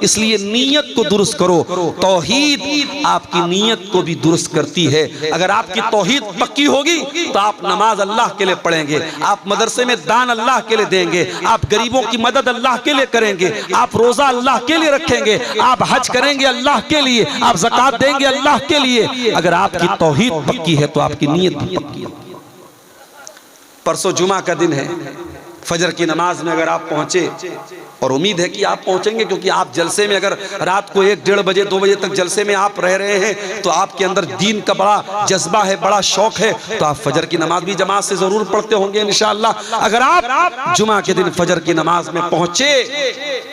इसलिए नीयत को दुरुस्त करो। तौहीद आपकी नीयत को भी दुरुस्त करती है। अगर आपकी तौहीद पक्की होगी तो आप नमाज अल्लाह के लिए पढ़ेंगे, आप मदरसे में दान अल्लाह के लिए देंगे, आप गरीबों की मदद अल्लाह के लिए करेंगे, आप रोजा अल्लाह के लिए रखेंगे, आप हज करेंगे अल्लाह के लिए, आप ज़कात देंगे अल्लाह के लिए। अगर आपकी तौहीद पक्की है तो आपकी नीयत भी पक्की है। परसों जुमा का दिन है, फजर की नमाज में अगर आप पहुंचे, और उम्मीद है कि आप पहुंचेंगे, क्योंकि आप जलसे में अगर रात को 1, 1:30 बजे 2 बजे तक जलसे में आप रह रहे हैं तो आपके अंदर दीन का बड़ा जज्बा है, बड़ा शौक है, तो आप फजर की नमाज भी जमात से जरूर पढ़ते होंगे इंशाअल्लाह। अगर आप जुमा के दिन फजर की नमाज में पहुंचे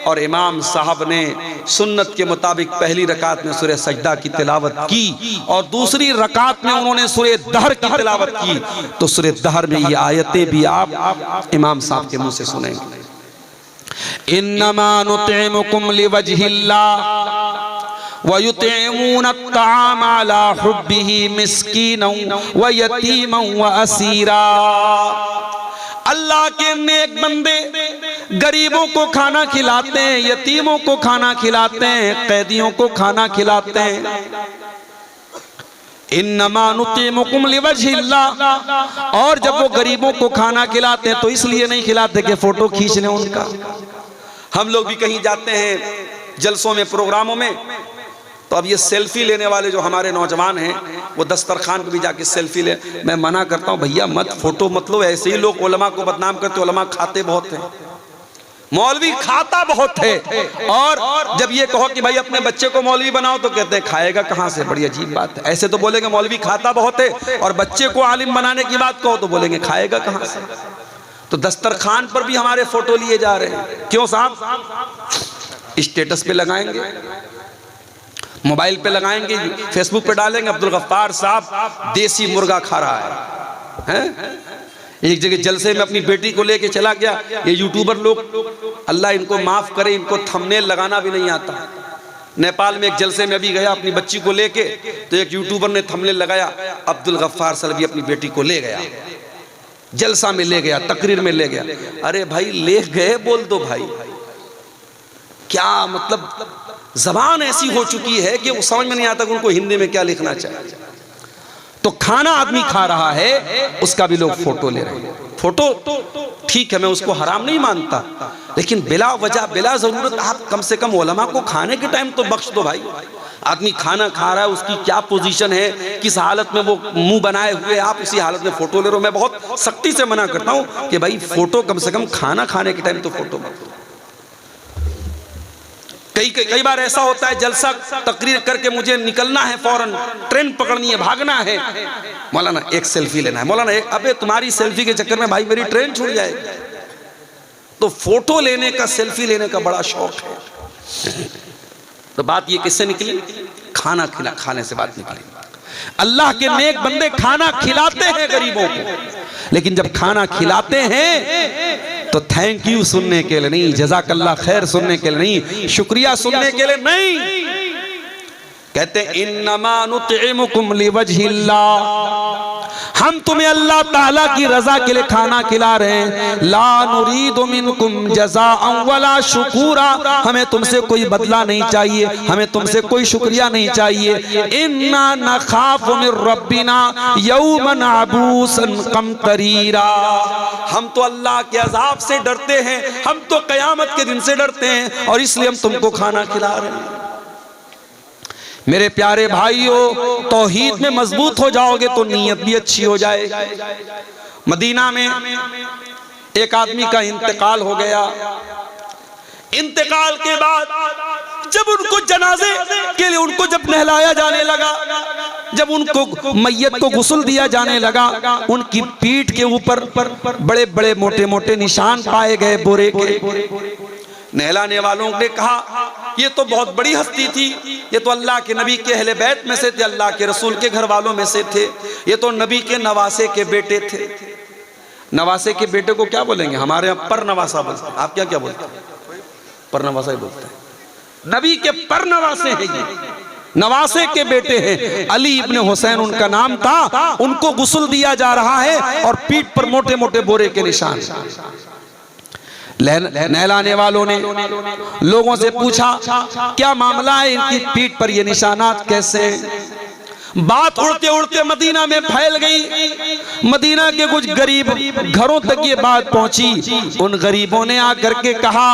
और इमाम साहब ने सुन्नत के मुताबिक पहली रकात में सूरह सजदा की तिलावत की और दूसरी रकात में उन्होंने सूरह दहर की तिलावत की, तो सूरह दहर में ये आयतें भी आप इमाम साहब के मुंह से सुनेंगे। इन्नमा नुतिमुकुम लिवजहिल्लाह व युतिमून अत्ताम अला हुब्बिही मिस्कीनन व यतीमन व असीरा। अल्लाह के नेक बंदे गरीबों को खाना खिलाते हैं, यतीमों को खाना खिलाते हैं, कैदियों को खाना खिलाते हैं। इन्नमा नुतिमुकुम लिवजहिल्लाह। और जब वो गरीबों को खाना खिलाते हैं तो इसलिए नहीं खिलाते कि फोटो खींच लें उनका। हम लोग भी कहीं जाते हैं जलसों में, प्रोग्रामों में, तो अब ये सेल्फी लेने वाले जो हमारे नौजवान हैं वो दस्तरखान पे भी जाके सेल्फी ले। मैं मना करता हूँ, भैया मत फोटो मत लो। ऐसे ही लोग उलमा को बदनाम करते, उलमा खाते बहुत हैं, मौलवी खाता बहुत है। और जब ये कहो कि भाई अपने बच्चे को मौलवी बनाओ तो कहते हैं खाएगा कहाँ से। बड़ी अजीब बात है। ऐसे तो बोलेंगे मौलवी खाता बहुत है, और बच्चे को आलिम बनाने की बात कहो तो बोलेंगे खाएगा कहाँ से। तो दस्तरखान पर भी हमारे फोटो लिए जा रहे हैं। क्यों साहब? स्टेटस पे लगाएंगे, मोबाइल पे लगाएंगे, फेसबुक पे डालेंगे, अब्दुल गफ्फार साहब देसी मुर्गा खा रहा है। एक जगह जलसे में अपनी बेटी को लेके चला गया। ये यूट्यूबर लोग, अल्लाह इनको माफ करे, इनको थंबनेल लगाना भी नहीं आता। नेपाल में एक जलसे में अभी गया अपनी बच्ची को लेके, तो एक यूट्यूबर ने थंबनेल लगाया, अब्दुल गफ्फार सलवी अपनी बेटी को ले गया, जलसा में ले गया, तकरीर में ले गया। अरे भाई ले गए बोल दो भाई, क्या मतलब जबान ऐसी हो चुकी है कि वो समझ में नहीं आता कि उनको हिंदी में क्या लिखना चाहिए। तो खाना आदमी खा रहा है, उसका भी लोग फोटो ले रहे हैं। फोटो ठीक है, मैं उसको हराम नहीं मानता, लेकिन बिला वजह बिला जरूरत आप कम से कम उलमा को खाने के टाइम तो बख्श दो भाई। आदमी खाना खा रहा है, उसकी क्या पोजीशन है, किस हालत में वो मुंह बनाए हुए, आप उसी हालत में फोटो ले रहे हो। मैं बहुत सख्ती से मना करता हूं कि भाई फोटो कम से कम खाना खाने के टाइम तो फोटो मत दो। कई बार ऐसा होता है जलसा तकरीर करके मुझे निकलना है, फौरन ट्रेन पकड़नी है, भागना है, मौलाना एक सेल्फी लेना है, मौलाना एक, अबे तुम्हारी सेल्फी के चक्कर में भाई मेरी ट्रेन छूट जाएगी। तो फोटो लेने का, सेल्फी लेने का बड़ा शौक है। तो बात ये किससे निकली? खाने से बात निकली। अल्लाह के नेक बंदे खाना खिलाते हैं गरीबों को, लेकिन जब खाना खिलाते हैं तो थैंक यू सुनने के लिए नहीं, जज़ाकल्लाह खैर सुनने के लिए नहीं, शुक्रिया सुनने के लिए नहीं। कहते हैं इन्नमा नुतिमुकुम लिवजहिल्लाह, हम तुम्हें अल्लाह ताला की रजा के लिए खाना खिला रहे हैं। ला नुरीदु मिनकुम जज़ाअन वला शुकूरा, हमें तुमसे कोई बदला नहीं चाहिए, हमें तुमसे कोई शुक्रिया नहीं चाहिए। इन्ना नखाफु मिर रब्बिना यौमन अबूसन कमतरीरा, हम तो अल्लाह के अजाब से डरते हैं, हम तो कयामत के दिन से डरते हैं, और इसलिए हम तुमको खाना खिला रहे हैं। मेरे प्यारे भाइयों, तौहीद में मजबूत हो जाओगे तो नीयत भी अच्छी हो जाएगी। मदीना में एक आदमी का इंतकाल हो गया। इंतकाल के बाद जब उनको जनाजे के लिए उनको जब नहलाया जाने लगा, जब उनको मैयत को गुस्ल दिया जाने लगा, उनकी पीठ के ऊपर बड़े बड़े मोटे मोटे निशान पाए गए बोरे के। नहलाने वालों ने कहा ये तो बहुत बड़ी हस्ती थी, ये तो अल्लाह के नबी के अहले बैत में से थे, अल्लाह के रसूल के घर वालों में से थे, ये तो नबी के नवासे के बेटे थे। नवासे के बेटे को क्या बोलेंगे? हमारे यहाँ पर नवासा बोलते हैं। आप क्या क्या बोलते हैं? पर नवासा ही बोलते हैं। नबी के पर नवासे हैं, ये नवासे के बेटे हैं। अली इब्ने हुसैन उनका नाम था। उनको गुस्ल दिया जा रहा है और पीठ पर मोटे मोटे बोरे के निशान। नहलाने वालों ने लोगों से पूछा क्या मामला है, इनकी पीठ पर ये निशानात कैसे हैं? बात उड़ते उड़ते मदीना में फैल गई। मदीना के कुछ गरीब घरों तक ये बात पहुंची। उन गरीबों ने आकर के कहा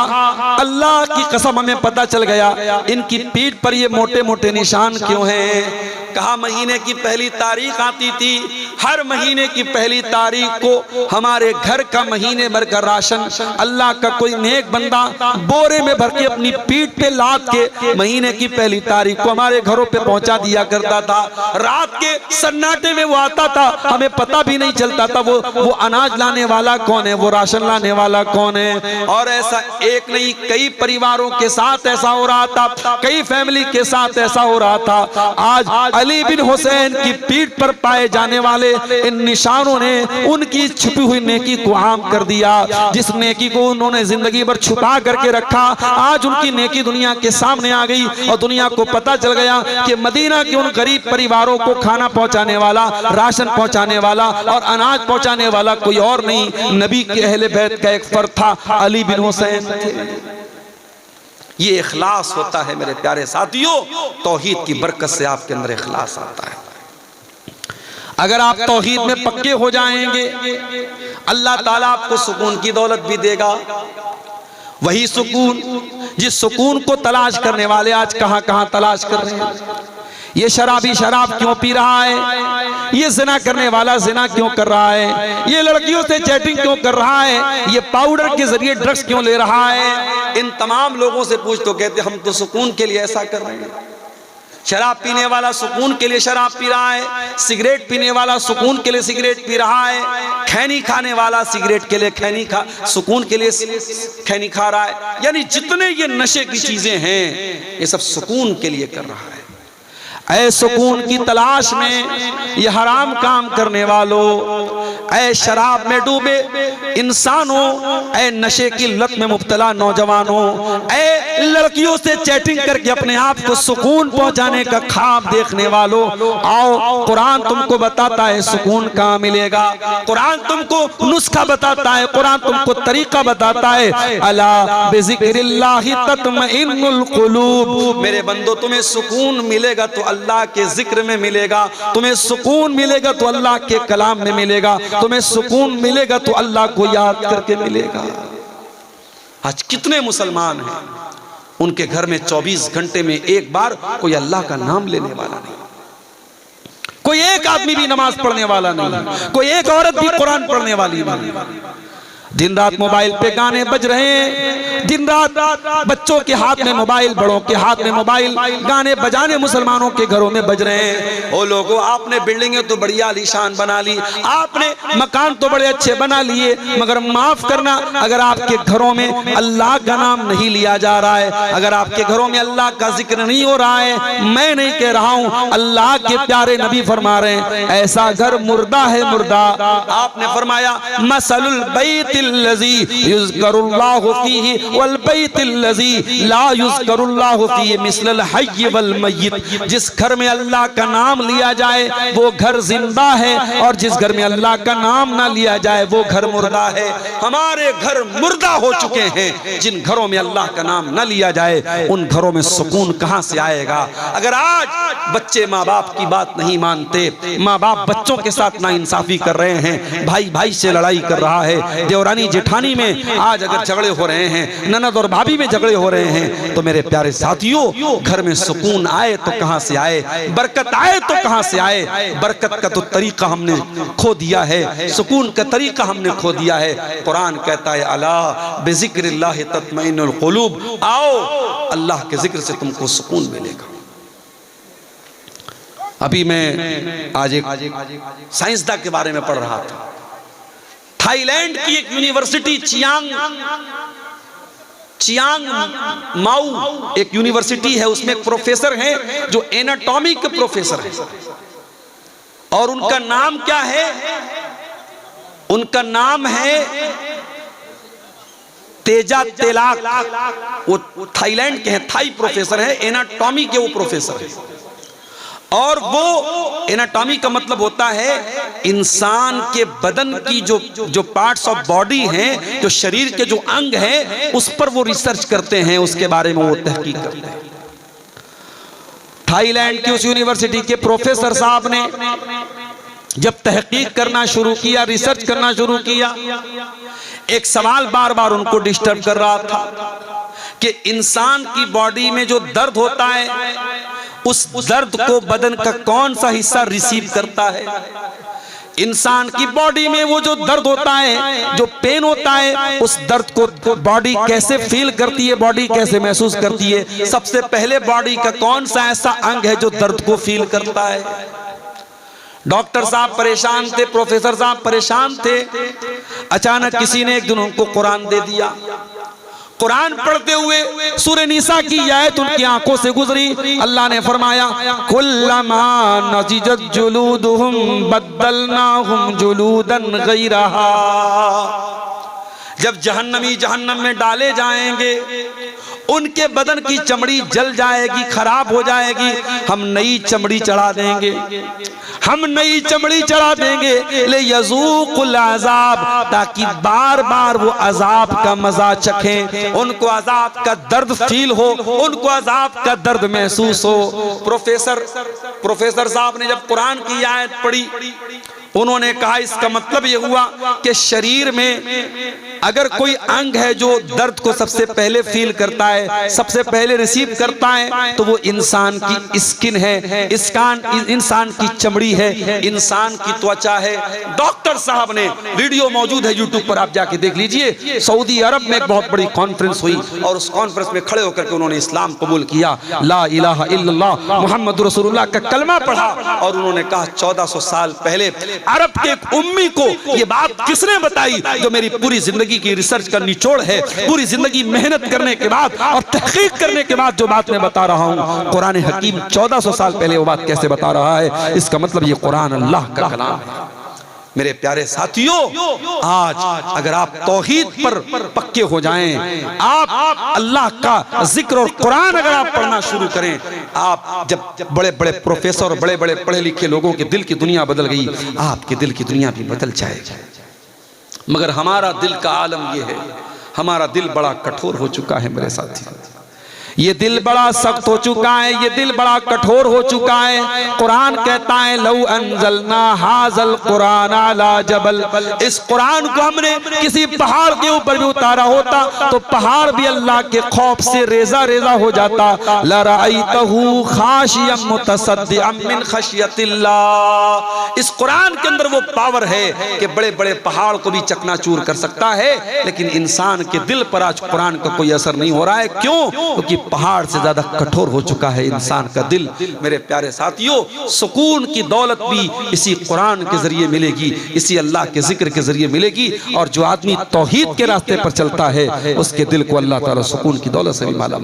अल्लाह की कसम हमें पता चल गया इनकी पीठ पर ये मोटे मोटे निशान क्यों हैं। कहा महीने की पहली तारीख आती थी, हर महीने की पहली तारीख को हमारे घर का महीने भर का राशन अल्लाह का कोई नेक बंदा बोरे में भर के अपनी पीठ पे लाद के महीने की पहली तारीख को हमारे घरों पे पहुंचा दिया करता था। रात के सन्नाटे में वो आता था, हमें पता भी नहीं चलता था वो अनाज लाने वाला कौन है, वो राशन लाने वाला कौन है। और ऐसा एक नहीं कई परिवारों के साथ ऐसा हो रहा था, कई फैमिली के साथ ऐसा हो रहा था। आज अली बिन हुसैन की पीठ पर पाए जाने वाले इन निशानों ने उनकी छुपी हुई नेकी को आम कर दिया। जिस नेकी को उन्होंने जिंदगी भर छुपा करके रखा, आज उनकी नेकी दुनिया के सामने आ गई और दुनिया को पता चल गया कि मदीना के उन गरीब परिवारों को खाना पहुंचाने वाला, राशन पहुंचाने वाला और अनाज पहुंचाने वाला कोई और नहीं, नबी के अहले बैत का एक फर्द था, अली बिन हुसैन थे। ये इखलास होता है मेरे प्यारे साथियों, तौहीद की बरकत से आपके अंदर इखलास आता है। अगर आप तौहीद में पक्के हो जाएंगे, अल्लाह ताला आपको सुकून की दौलत भी देगा। वही सुकून जिस सुकून को तलाश करने वाले आज कहां कहां तलाश कर रहे हैं। ये शराबी शराब क्यों पी रहा है, ये जिना करने वाला जिना क्यों कर रहा है, ये लड़कियों से चैटिंग क्यों कर रहा है, ये पाउडर के जरिए ड्रग्स क्यों ले रहा है। इन तमाम लोगों से पूछ तो कहते हम तो सुकून के लिए ऐसा कर रहे हैं। शराब पीने वाला सुकून के लिए शराब पी रहा है, सिगरेट पीने वाला सुकून के लिए सिगरेट पी रहा है, खैनी खाने वाला सिगरेट के लिए सुकून के लिए खैनी खा रहा है। यानी जितने ये नशे की चीजें हैं ये सब सुकून के लिए कर रहा है। ऐ सुकून की तलाश में ये हराम काम करने वालों, ऐ शराब में डूबे इंसानों, ऐ नशे की लत में मुब्तला नौजवानों, ऐ लड़कियों से चैटिंग करके अपने आप को सुकून पहुंचाने का ख्वाब देखने वालों, आओ कुरान तुमको बताता है सुकून कहाँ मिलेगा। कुरान तुमको नुस्खा बताता है, कुरान तुमको तरीका बताता है। अला बिज़िक्रिल्लाहि तत्मइन्नुल कुलूब, मेरे बंदो तुम्हें सुकून मिलेगा तो अल्लाह के जिक्र में मिलेगा, तुम्हें सुकून मिलेगा तो अल्लाह के कलाम में मिलेगा, तुम्हें सुकून मिलेगा तो अल्लाह को याद करके मिलेगा। आज कितने मुसलमान हैं उनके घर में 24 घंटे में एक बार कोई अल्लाह का नाम लेने वाला नहीं, कोई एक आदमी भी नमाज पढ़ने वाला नहीं, कोई एक औरत भी कुरान पढ़ने वाली नहीं। दिन रात मोबाइल पे गाने बज रहे हैं, दिन रात बच्चों के हाथ में मोबाइल, बड़ों के हाथ में मोबाइल, गाने बजाने मुसलमानों के घरों में बज रहे हैं। ओ लोगों, आपने बिल्डिंगें तो बड़ी आलीशान बना ली, आपने मकान तो बड़े अच्छे बना लिए, मगर माफ करना अगर आपके घरों में अल्लाह का नाम नहीं लिया जा रहा है, अगर आपके घरों में अल्लाह का जिक्र नहीं हो रहा है, मैं नहीं कह रहा हूं, अल्लाह के प्यारे नबी फरमा रहे हैं ऐसा घर मुर्दा है मुर्दा। आपने फरमाया मसलुल बैतिल लज़ी युज़करुल्लाहु फ़ीही वल बैतिल लज़ी ला युज़करुल्लाहु फ़ीही मिस्लल हय्य वल मय्यित। जिस घर में अल्लाह का नाम लिया जाए वो घर जिंदा है, और जिस घर में अल्लाह का नाम ना लिया जाए वो घर मुर्दा है। हमारे घर मुर्दा हो चुके हैं। जिन घरों में अल्लाह का नाम ना लिया जाए उन घरों में सुकून कहां से आएगा। अगर आज बच्चे माँ बाप की बात नहीं मानते, माँ बाप बच्चों के साथ नाइंसाफी कर रहे हैं, भाई भाई से लड़ाई कर रहा है, देवरानी जेठानी में आज अगर झगड़े हो रहे हैं, ननद और भाभी में झगड़े हो रहे हैं, तो मेरे प्यारे साथियों घर में सुकून आए तो कहां से आए, बरकत आए तो कहां से आए। बरकत का तो तरीका हमने खो दिया है, सुकून का तरीका हमने खो दिया है। कुरान कहता है अला बिज़िक्रिल्लाहि तत्मइन्नुल कुलूब, आओ अल्लाह के जिक्र से तुमको सुकून मिलेगा। अभी मैं आज एक साइंसदान के बारे में पढ़ रहा था। थाईलैंड की एक यूनिवर्सिटी चियांग माऊ एक यूनिवर्सिटी है, उसमें एक प्रोफेसर हैं जो एनाटॉमी के प्रोफेसर हैं, और उनका नाम क्या है, उनका नाम है तेजा तेलाक। वो थाईलैंड के हैं, थाई प्रोफेसर है, एनाटॉमी के वो प्रोफेसर है। और वो एनाटॉमी का मतलब होता है इंसान के बदन की जो पार्ट्स ऑफ बॉडी हैं, जो शरीर के जो अंग हैं, उस पर वो रिसर्च करते हैं, उसके बारे में वो तहकीक करते हैं। थाईलैंड की उस यूनिवर्सिटी के प्रोफेसर साहब ने जब तहकीक करना शुरू किया, रिसर्च करना शुरू किया, एक सवाल बार बार उनको डिस्टर्ब कर रहा था कि इंसान की बॉडी में जो दर्द होता है, उस दर्द को बदन का कौन सा हिस्सा रिसीव करता है। इंसान की बॉडी में वो जो दर्द होता है, जो पेन होता है, उस दर्द को बॉडी कैसे फील करती है, बॉडी कैसे महसूस करती है। सबसे पहले बॉडी का कौन सा ऐसा अंग है जो दर्द को फील करता है। डॉक्टर साहब परेशान थे, प्रोफेसर साहब परेशान थे। अचानक किसी ने एक दिन उनको कुरान दे दिया। कुरान पढ़ते हुए सूरह निसा की आयत उनकी आंखों से गुजरी। अल्लाह ने फरमाया, कुल्लमा नज़िजत जुलूदुहुम बद्दलनाहुम जुलूदन गैरहा। जब जहन्नमी जहन्नम में डाले जाएंगे, उनके बदन की चमड़ी जल जाएगी, खराब हो जाएगी, हम नई चमड़ी चढ़ा देंगे, हम नई चमड़ी चढ़ा देंगे ले यज़ूक़ुल अज़ाब, ताकि बार बार वो अजाब का मजा चखें, उनको अजाब का दर्द फील हो, उनको अजाब का दर्द महसूस हो। प्रोफेसर साहब ने जब कुरान की आयत पढ़ी, उन्होंने कहा इसका मतलब यह हुआ कि शरीर में अगर कोई अंग है जो दर्द को सबसे पहले फील करता है, सबसे पहले रिसीव करता है, तो वो इंसान की स्किन है, इंसान की चमड़ी है, इंसान की त्वचा है। डॉक्टर साहब ने, वीडियो मौजूद है यूट्यूब पर, आप जाके देख लीजिए। सऊदी अरब में एक बहुत बड़ी कॉन्फ्रेंस हुई और उस कॉन्फ्रेंस में खड़े होकर के उन्होंने इस्लाम कबूल किया, ला इलाहा इल्लल्लाह मुहम्मद रसूलुल्लाह का कलमा पढ़ा। और उन्होंने कहा 1400 साल पहले अरब के एक उम्मी को ये बात किसने बताई, जो मेरी पूरी जिंदगी की रिसर्च का निचोड़ है, पूरी जिंदगी मेहनत करने के बाद और तहकीक करने के बाद जो बात मैं बता रहा हूं, कुरान हकीम 1400 साल पहले वो बात कैसे बता रहा है। इसका मतलब ये कुरान अल्लाह का कलाम है। मेरे प्यारे साथियों, आज अगर आप तौहीद पर पक्के हो जाएं, आप अल्लाह का जिक्र और कुरान अगर आप पढ़ना शुरू करें, आप जब बड़े बड़े प्रोफेसर और बड़े बड़े पढ़े लिखे लोगों के दिल की दुनिया बदल गई, आपके दिल की दुनिया भी बदल जाएगी। मगर हमारा दिल का आलम यह है, हमारा दिल बड़ा कठोर हो चुका है मेरे साथियों। ये दिल बड़ा सख्त हो चुका है, ये दिल बड़ा कठोर हो चुका है। कुरान कहता है, लौ अंज़लना हाज़ल कुरान अला जबल, इस कुरान को हमने किसी पहाड़ के ऊपर भी उतारा होता तो पहाड़ भी अल्लाह के खौफ से रेजा रेजा हो जाता। लरअयतहु खाशियम मुतसद्दिअम मिन खशियतिल्लाह। इस कुरान के अंदर वो पावर है कि बड़े बड़े पहाड़ को भी चकनाचूर कर सकता है, लेकिन इंसान के दिल पर आज कुरान का कोई असर नहीं हो रहा है। क्यों? क्योंकि पहाड़ से ज्यादा कठोर हो चुका है इंसान का दिल। मेरे प्यारे साथियों, सुकून की दौलत भी इसी कुरान के जरिए मिलेगी, इसी अल्लाह के जिक्र के जरिए मिलेगी। और जो आदमी तौहीद के रास्ते पर चलता है, उसके दिल को अल्लाह ताला सुकून की दौलत से भी माला